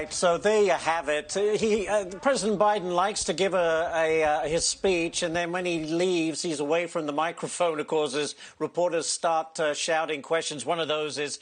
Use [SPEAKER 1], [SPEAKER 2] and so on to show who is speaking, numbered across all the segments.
[SPEAKER 1] right, so there you have it. President Biden likes to give his speech, and then when he leaves, he's away from the microphone, of course, as reporters start shouting questions. One of those is,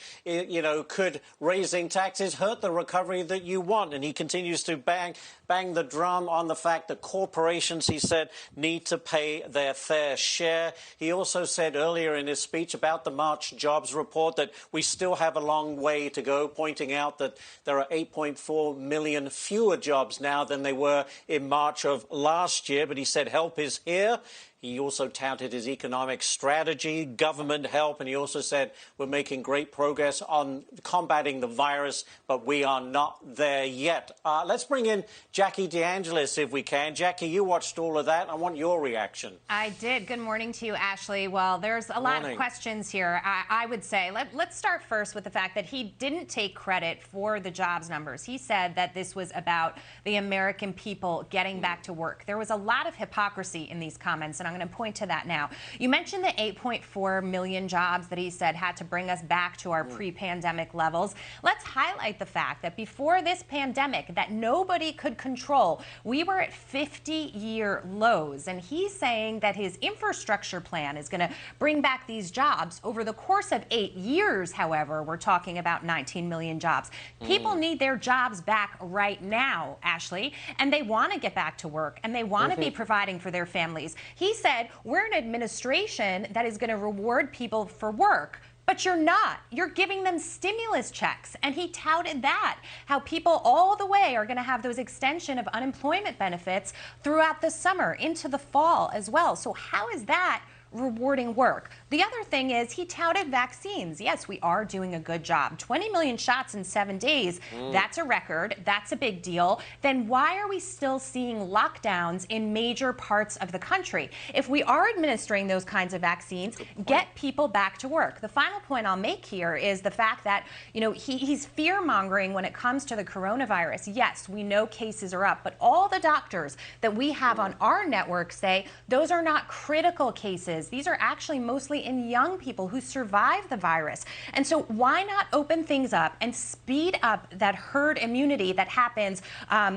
[SPEAKER 1] could raising taxes hurt the recovery that you want? And he continues to bang the drum on the fact that corporations, he said, need to pay their fair share. He also said earlier in his speech about the March jobs report that we still have a long way to go, pointing out that there are 8.4 million fewer jobs now than they were in March of last year. But he said help is here. He also touted his economic strategy, government help, and he also said we're making great progress on combating the virus, but we are not there yet. Let's bring in Jackie DeAngelis if we can. Jackie, you watched all of that. I want your reaction.
[SPEAKER 2] I did. Good morning to you, Ashley. Well, there's a lot of questions here. I would say let's start first with the fact that he didn't take credit for the jobs numbers. He said that this was about the American people getting back to work. There was a lot of hypocrisy in these comments, and I'm going to point to that now. You mentioned the 8.4 million jobs that he said had to bring us back to our pre-pandemic levels. Let's highlight the fact that before this pandemic that nobody could control, we were at 50-year lows. And he's saying that his infrastructure plan is going to bring back these jobs. Over the course of 8 years, however, we're talking about 19 million jobs. People need their jobs back right now, Ashley, and they want to get back to work, and they want to be providing for their families. He said, we're an administration that is going to reward people for work. But you're not. You're giving them stimulus checks. And he touted that, how people all the way are going to have those extension of unemployment benefits throughout the summer into the fall as well. So how is that rewarding work? The other thing is he touted vaccines. Yes, we are doing a good job. 20 million shots in 7 days. That's a record. That's a big deal. Then why are we still seeing lockdowns in major parts of the country? If we are administering those kinds of vaccines, get people back to work. The final point I'll make here is the fact that, he's fear-mongering when it comes to the coronavirus. Yes, we know cases are up, but all the doctors that we have on our network say those are not critical cases. These are actually mostly in young people who survive the virus. And so why not open things up and speed up that herd immunity that happens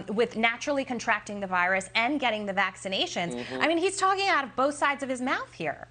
[SPEAKER 2] with naturally contracting the virus and getting the vaccinations? I mean, he's talking out of both sides of his mouth here.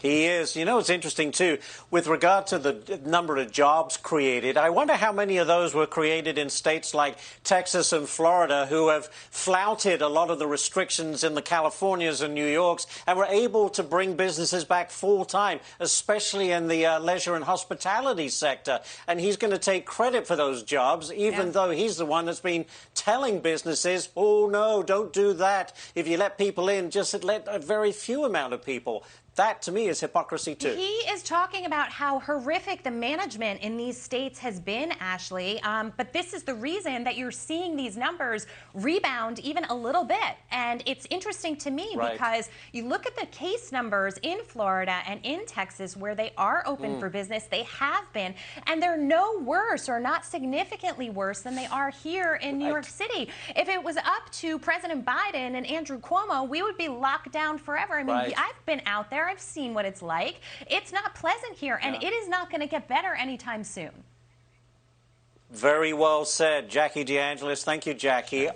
[SPEAKER 1] He is. It's interesting, too, with regard to the number of jobs created. I wonder how many of those were created in states like Texas and Florida, who have flouted a lot of the restrictions in the Californias and New Yorks and were able to bring businesses back full time, especially in the leisure and hospitality sector. And he's going to take credit for those jobs, even though he's the one that's been telling businesses, oh, no, don't do that. If you let people in, just let a very few amount of people. That, to me, is hypocrisy, too.
[SPEAKER 2] He is talking about how horrific the management in these states has been, Ashley. But this is the reason that you're seeing these numbers rebound even a little bit. And it's interesting to me because you look at the case numbers in Florida and in Texas where they are open for business. They have been. And they're no worse or not significantly worse than they are here in New York City. If it was up to President Biden and Andrew Cuomo, we would be locked down forever. I mean, I've been out there. I've seen what it's like. It's not pleasant here, and it is not going to get better anytime soon.
[SPEAKER 1] Very well said, Jackie DeAngelis. Thank you, Jackie.